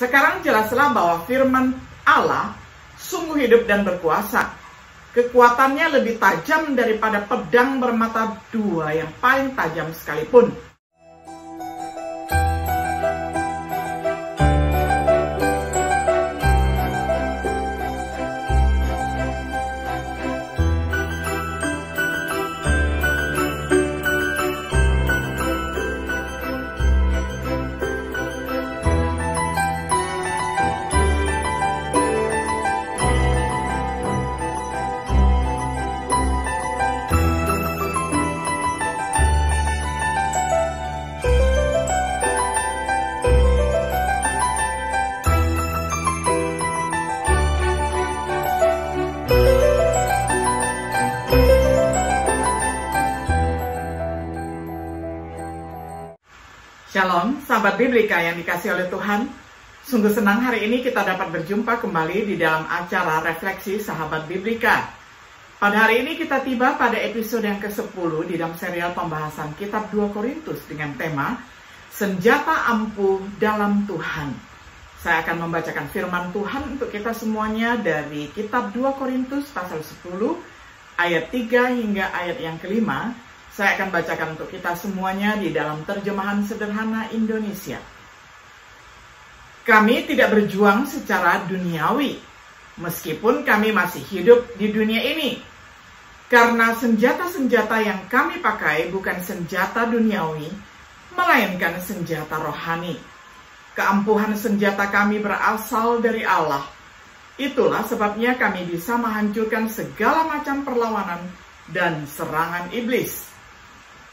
Sekarang jelaslah bahwa firman Allah sungguh hidup dan berkuasa. Kekuatannya lebih tajam daripada pedang bermata dua yang paling tajam sekalipun. Shalom, sahabat Biblika yang dikasih oleh Tuhan. Sungguh senang hari ini kita dapat berjumpa kembali di dalam acara Refleksi Sahabat Biblika. Pada hari ini kita tiba pada episode yang ke-10 di dalam serial pembahasan kitab 2 Korintus dengan tema Senjata Ampuh dalam Tuhan. Saya akan membacakan firman Tuhan untuk kita semuanya dari kitab 2 Korintus pasal 10 ayat 3 hingga ayat yang kelima. Saya akan bacakan untuk kita semuanya di dalam terjemahan sederhana Indonesia. Kami tidak berjuang secara duniawi, meskipun kami masih hidup di dunia ini. Karena senjata-senjata yang kami pakai bukan senjata duniawi, melainkan senjata rohani. Keampuhan senjata kami berasal dari Allah. Itulah sebabnya kami bisa menghancurkan segala macam perlawanan dan serangan iblis.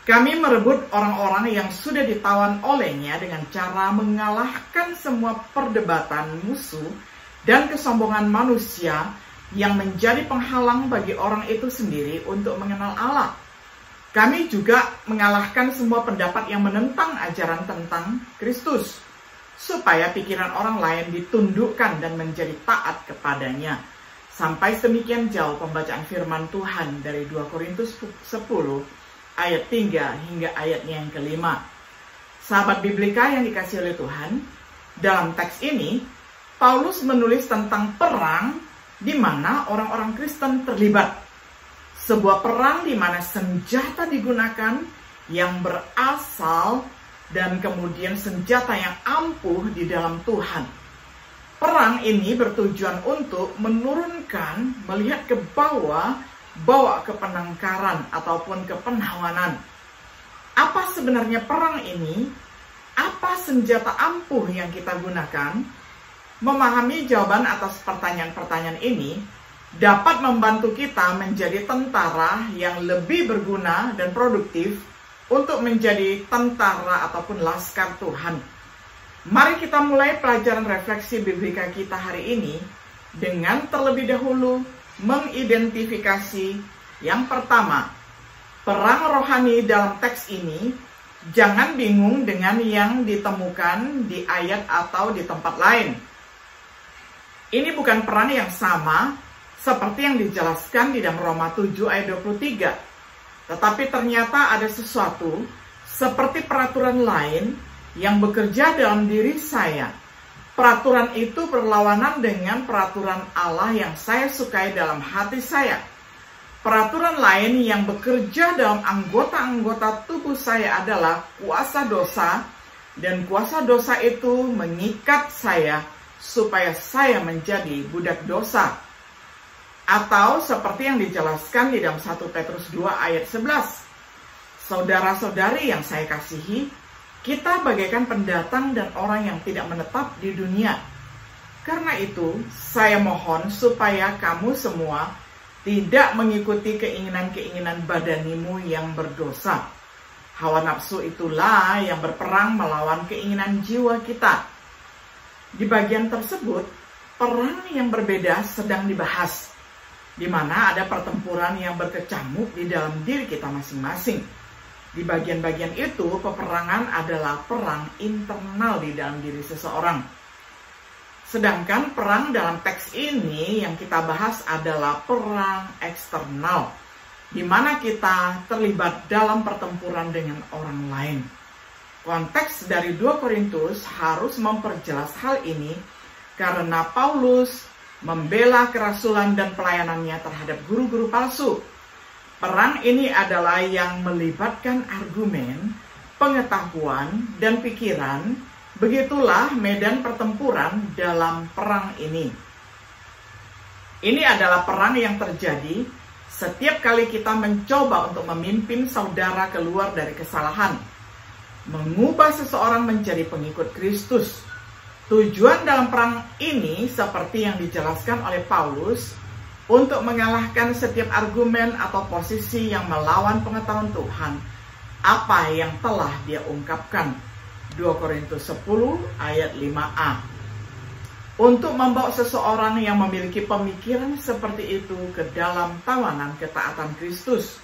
Kami merebut orang-orang yang sudah ditawan olehnya dengan cara mengalahkan semua perdebatan musuh dan kesombongan manusia yang menjadi penghalang bagi orang itu sendiri untuk mengenal Allah. Kami juga mengalahkan semua pendapat yang menentang ajaran tentang Kristus, supaya pikiran orang lain ditundukkan dan menjadi taat kepadanya. Sampai sedemikian jauh pembacaan firman Tuhan dari 2 Korintus 10 ayat 3 hingga ayatnya yang kelima. Sahabat Biblika yang dikasih oleh Tuhan, dalam teks ini, Paulus menulis tentang perang di mana orang-orang Kristen terlibat. Sebuah perang di mana senjata digunakan yang berasal dan kemudian senjata yang ampuh di dalam Tuhan. Perang ini bertujuan untuk menurunkan, melihat ke bawah, bawa ke penangkaran ataupun ke penawanan. Apa sebenarnya perang ini? Apa senjata ampuh yang kita gunakan? Memahami jawaban atas pertanyaan-pertanyaan ini dapat membantu kita menjadi tentara yang lebih berguna dan produktif untuk menjadi tentara ataupun laskar Tuhan. Mari kita mulai pelajaran refleksi biblika kita hari ini dengan terlebih dahulu mengidentifikasi yang pertama, perang rohani dalam teks ini. Jangan bingung dengan yang ditemukan di ayat atau di tempat lain. Ini bukan perang yang sama seperti yang dijelaskan di dalam Roma 7 ayat 23. Tetapi ternyata ada sesuatu seperti peraturan lain yang bekerja dalam diri saya. Peraturan itu berlawanan dengan peraturan Allah yang saya sukai dalam hati saya. Peraturan lain yang bekerja dalam anggota-anggota tubuh saya adalah kuasa dosa, dan kuasa dosa itu mengikat saya supaya saya menjadi budak dosa. Atau seperti yang dijelaskan di dalam 1 Petrus 2 ayat 11. Saudara-saudari yang saya kasihi, kita bagaikan pendatang dan orang yang tidak menetap di dunia. Karena itu, saya mohon supaya kamu semua tidak mengikuti keinginan-keinginan badanimu yang berdosa. Hawa nafsu itulah yang berperang melawan keinginan jiwa kita. Di bagian tersebut, perang yang berbeda sedang dibahas, di mana ada pertempuran yang berkecamuk di dalam diri kita masing-masing. Di bagian-bagian itu, peperangan adalah perang internal di dalam diri seseorang. Sedangkan perang dalam teks ini yang kita bahas adalah perang eksternal, di mana kita terlibat dalam pertempuran dengan orang lain. Konteks dari 2 Korintus harus memperjelas hal ini karena Paulus membela kerasulan dan pelayanannya terhadap guru-guru palsu. Perang ini adalah yang melibatkan argumen, pengetahuan, dan pikiran. Begitulah medan pertempuran dalam perang ini. Ini adalah perang yang terjadi setiap kali kita mencoba untuk memimpin saudara keluar dari kesalahan, mengubah seseorang menjadi pengikut Kristus. Tujuan dalam perang ini seperti yang dijelaskan oleh Paulus, untuk mengalahkan setiap argumen atau posisi yang melawan pengetahuan Tuhan, apa yang telah dia ungkapkan. 2 Korintus 10 ayat 5a. Untuk membawa seseorang yang memiliki pemikiran seperti itu ke dalam tawanan ketaatan Kristus.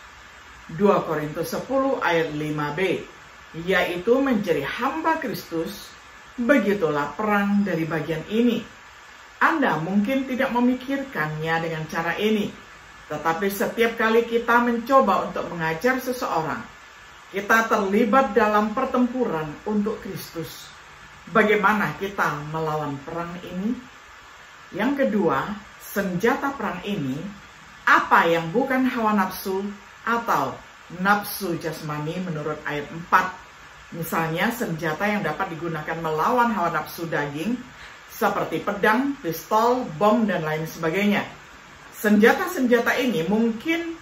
2 Korintus 10 ayat 5b. Yaitu menjadi hamba Kristus. Begitulah perang dari bagian ini. Anda mungkin tidak memikirkannya dengan cara ini, tetapi setiap kali kita mencoba untuk mengajar seseorang, kita terlibat dalam pertempuran untuk Kristus. Bagaimana kita melawan perang ini? Yang kedua, senjata perang ini, apa yang bukan hawa nafsu atau nafsu jasmani menurut ayat 4. Misalnya senjata yang dapat digunakan melawan hawa nafsu daging, seperti pedang, pistol, bom, dan lain sebagainya. Senjata-senjata ini mungkin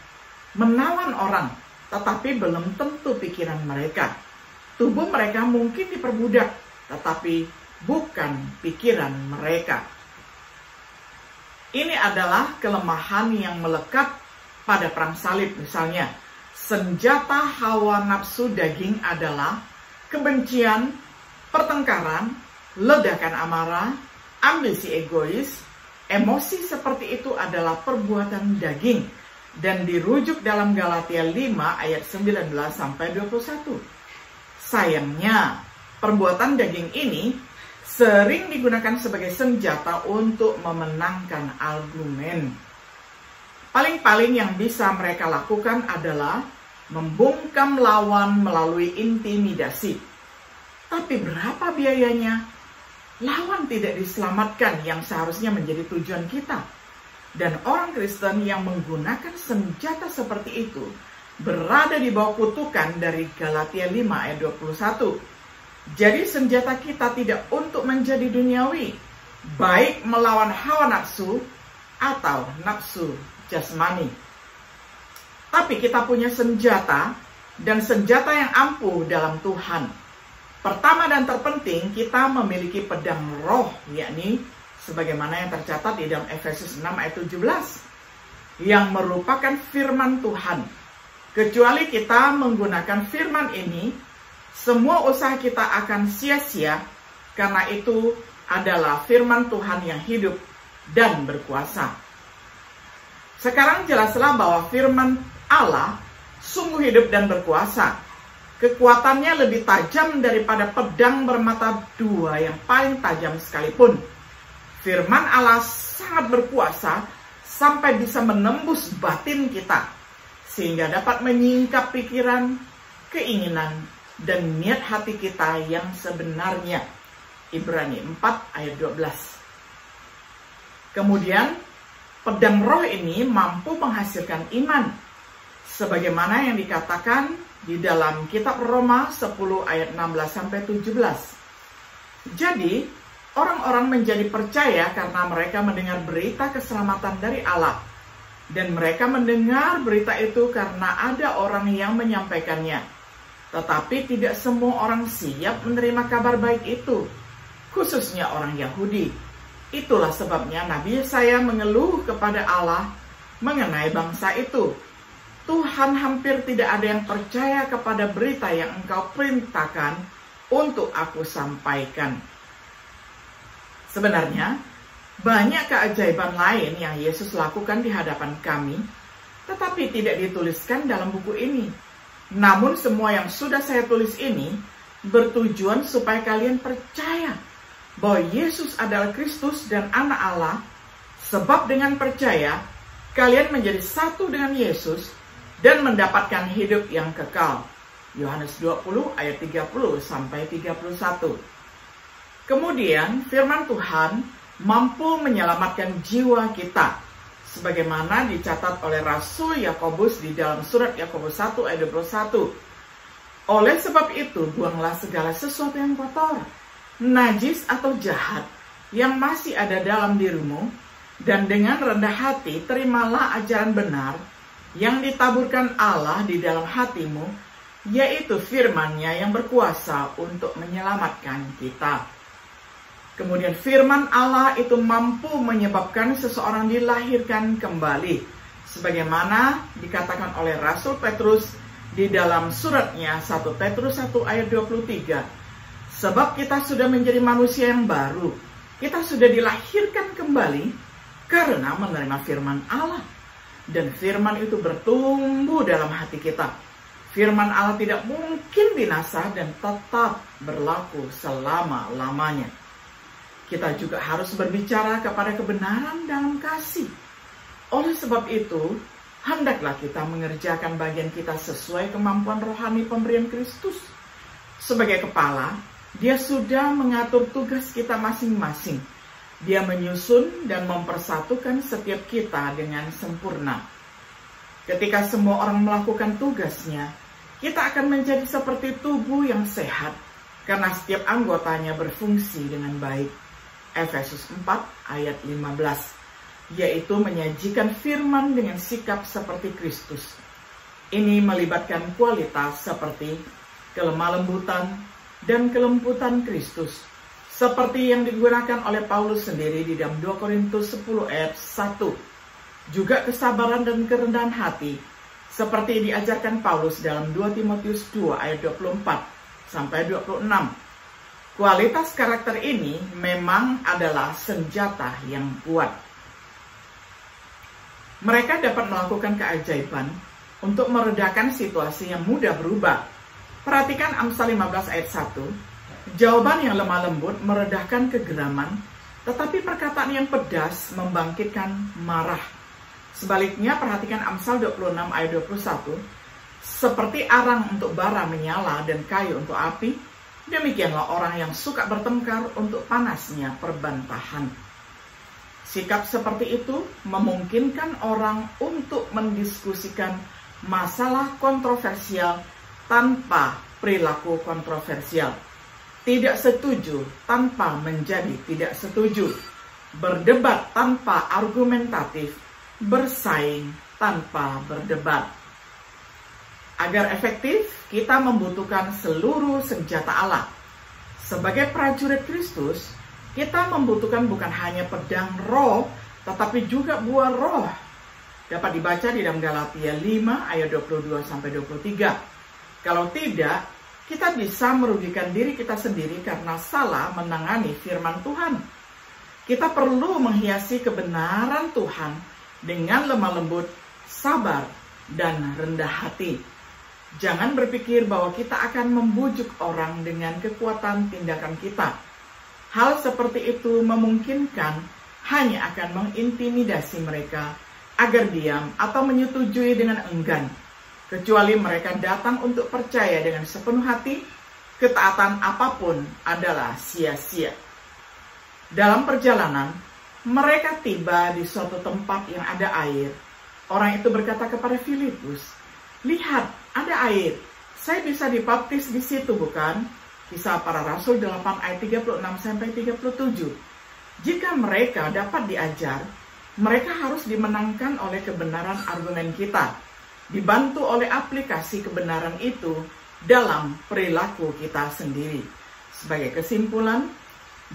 menawan orang, tetapi belum tentu pikiran mereka. Tubuh mereka mungkin diperbudak, tetapi bukan pikiran mereka. Ini adalah kelemahan yang melekat pada perang salib. Misalnya, senjata hawa nafsu daging adalah kebencian, pertengkaran, ledakan amarah, ambisi egois. Emosi seperti itu adalah perbuatan daging dan dirujuk dalam Galatia 5 ayat 19-21. Sayangnya, perbuatan daging ini sering digunakan sebagai senjata untuk memenangkan argumen. Paling-paling yang bisa mereka lakukan adalah membungkam lawan melalui intimidasi. Tapi berapa biayanya? Lawan tidak diselamatkan yang seharusnya menjadi tujuan kita. Dan orang Kristen yang menggunakan senjata seperti itu berada di bawah kutukan dari Galatia 5 ayat 21. Jadi senjata kita tidak untuk menjadi duniawi, baik melawan hawa nafsu atau nafsu jasmani. Tapi kita punya senjata, dan senjata yang ampuh dalam Tuhan. Pertama dan terpenting, kita memiliki pedang roh, yakni sebagaimana yang tercatat di dalam Efesus 6 ayat 17, yang merupakan firman Tuhan. Kecuali kita menggunakan firman ini, semua usaha kita akan sia-sia, karena itu adalah firman Tuhan yang hidup dan berkuasa. Sekarang jelaslah bahwa firman Allah sungguh hidup dan berkuasa. Kekuatannya lebih tajam daripada pedang bermata dua yang paling tajam sekalipun. Firman Allah sangat berkuasa sampai bisa menembus batin kita, sehingga dapat menyingkap pikiran, keinginan, dan niat hati kita yang sebenarnya. Ibrani 4 ayat 12. Kemudian, pedang roh ini mampu menghasilkan iman, sebagaimana yang dikatakan di dalam kitab Roma 10 ayat 16-17. Jadi, orang-orang menjadi percaya karena mereka mendengar berita keselamatan dari Allah. Dan mereka mendengar berita itu karena ada orang yang menyampaikannya. Tetapi tidak semua orang siap menerima kabar baik itu, khususnya orang Yahudi. Itulah sebabnya Nabi Yesaya mengeluh kepada Allah mengenai bangsa itu. Tuhan, hampir tidak ada yang percaya kepada berita yang Engkau perintahkan untuk aku sampaikan. Sebenarnya, banyak keajaiban lain yang Yesus lakukan di hadapan kami, tetapi tidak dituliskan dalam buku ini. Namun semua yang sudah saya tulis ini bertujuan supaya kalian percaya bahwa Yesus adalah Kristus dan Anak Allah, sebab dengan percaya, kalian menjadi satu dengan Yesus dan mendapatkan hidup yang kekal. Yohanes 20 ayat 30 sampai 31. Kemudian firman Tuhan mampu menyelamatkan jiwa kita, sebagaimana dicatat oleh Rasul Yakobus di dalam surat Yakobus 1 ayat 21. Oleh sebab itu, buanglah segala sesuatu yang kotor, najis atau jahat yang masih ada dalam dirimu, dan dengan rendah hati terimalah ajaran benar yang ditaburkan Allah di dalam hatimu, yaitu firman-Nya yang berkuasa untuk menyelamatkan kita. Kemudian firman Allah itu mampu menyebabkan seseorang dilahirkan kembali, sebagaimana dikatakan oleh Rasul Petrus di dalam suratnya 1 Petrus 1 ayat 23. Sebab kita sudah menjadi manusia yang baru, kita sudah dilahirkan kembali karena menerima firman Allah. Dan firman itu bertumbuh dalam hati kita. Firman Allah tidak mungkin binasa dan tetap berlaku selama-lamanya. Kita juga harus berbicara kepada kebenaran dalam kasih. Oleh sebab itu, hendaklah kita mengerjakan bagian kita sesuai kemampuan rohani pemberian Kristus. Sebagai kepala, Dia sudah mengatur tugas kita masing-masing. Dia menyusun dan mempersatukan setiap kita dengan sempurna. Ketika semua orang melakukan tugasnya, kita akan menjadi seperti tubuh yang sehat, karena setiap anggotanya berfungsi dengan baik. Efesus 4 ayat 15, yaitu menyajikan firman dengan sikap seperti Kristus. Ini melibatkan kualitas seperti kelemah lembutan dan kelembutan Kristus, seperti yang digunakan oleh Paulus sendiri di dalam 2 Korintus 10 ayat 1. Juga kesabaran dan kerendahan hati, seperti diajarkan Paulus dalam 2 Timotius 2 ayat 24 sampai 26. Kualitas karakter ini memang adalah senjata yang kuat. Mereka dapat melakukan keajaiban untuk meredakan situasi yang mudah berubah. Perhatikan Amsal 15 ayat 1. Jawaban yang lemah lembut meredahkan kegeraman, tetapi perkataan yang pedas membangkitkan marah. Sebaliknya, perhatikan Amsal 26 ayat 21. Seperti arang untuk bara menyala dan kayu untuk api, demikianlah orang yang suka bertengkar untuk panasnya perbantahan. Sikap seperti itu memungkinkan orang untuk mendiskusikan masalah kontroversial tanpa perilaku kontroversial. Tidak setuju tanpa menjadi tidak setuju. Berdebat tanpa argumentatif. Bersaing tanpa berdebat. Agar efektif, kita membutuhkan seluruh senjata Allah. Sebagai prajurit Kristus, kita membutuhkan bukan hanya pedang roh, tetapi juga buah roh. Dapat dibaca di dalam Galatia 5 ayat 22-23. Kalau tidak, kita bisa merugikan diri kita sendiri karena salah menangani firman Tuhan. Kita perlu menghiasi kebenaran Tuhan dengan lemah lembut, sabar, dan rendah hati. Jangan berpikir bahwa kita akan membujuk orang dengan kekuatan tindakan kita. Hal seperti itu memungkinkan hanya akan mengintimidasi mereka agar diam atau menyetujui dengan enggan. Kecuali mereka datang untuk percaya dengan sepenuh hati, ketaatan apapun adalah sia-sia. Dalam perjalanan, mereka tiba di suatu tempat yang ada air. Orang itu berkata kepada Filipus, "Lihat, ada air. Saya bisa dibaptis di situ, bukan?" Kisah Para Rasul 8 ayat 36-37. Jika mereka dapat diajar, mereka harus dimenangkan oleh kebenaran argumen kita, dibantu oleh aplikasi kebenaran itu dalam perilaku kita sendiri. Sebagai kesimpulan,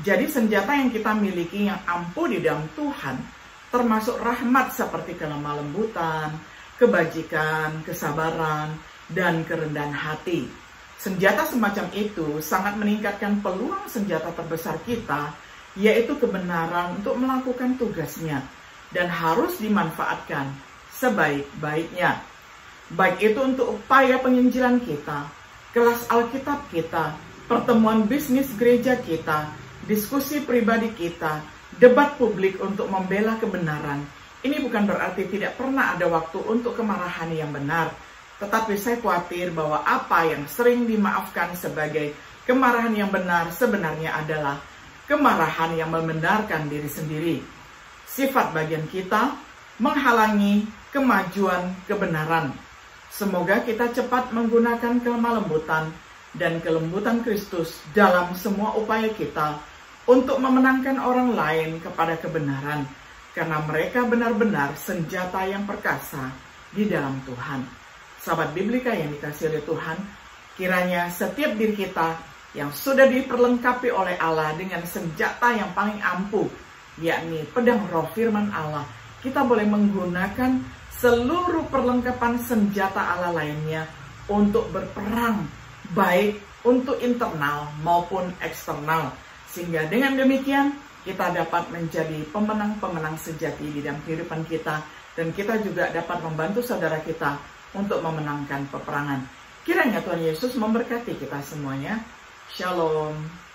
jadi senjata yang kita miliki yang ampuh di dalam Tuhan, termasuk rahmat seperti kelemah lembutan, kebajikan, kesabaran, dan kerendahan hati. Senjata semacam itu sangat meningkatkan peluang senjata terbesar kita, yaitu kebenaran untuk melakukan tugasnya, dan harus dimanfaatkan sebaik-baiknya. Baik itu untuk upaya penginjilan kita, kelas Alkitab kita, pertemuan bisnis gereja kita, diskusi pribadi kita, debat publik untuk membela kebenaran. Ini bukan berarti tidak pernah ada waktu untuk kemarahan yang benar, Tetapi saya khawatir bahwa apa yang sering dimaafkan sebagai kemarahan yang benar sebenarnya adalah kemarahan yang membenarkan diri sendiri. Sifat bagian kita menghalangi kemajuan kebenaran. Semoga kita cepat menggunakan kelemah lembutan dan kelembutan Kristus dalam semua upaya kita untuk memenangkan orang lain kepada kebenaran, karena mereka benar-benar senjata yang perkasa di dalam Tuhan. Sahabat Biblika yang dikasihi oleh Tuhan, kiranya setiap diri kita yang sudah diperlengkapi oleh Allah dengan senjata yang paling ampuh, yakni pedang roh firman Allah, kita boleh menggunakan seluruh perlengkapan senjata Allah lainnya untuk berperang, baik untuk internal maupun eksternal. Sehingga dengan demikian kita dapat menjadi pemenang-pemenang sejati di dalam kehidupan kita, dan kita juga dapat membantu saudara kita untuk memenangkan peperangan. Kiranya Tuhan Yesus memberkati kita semuanya. Shalom.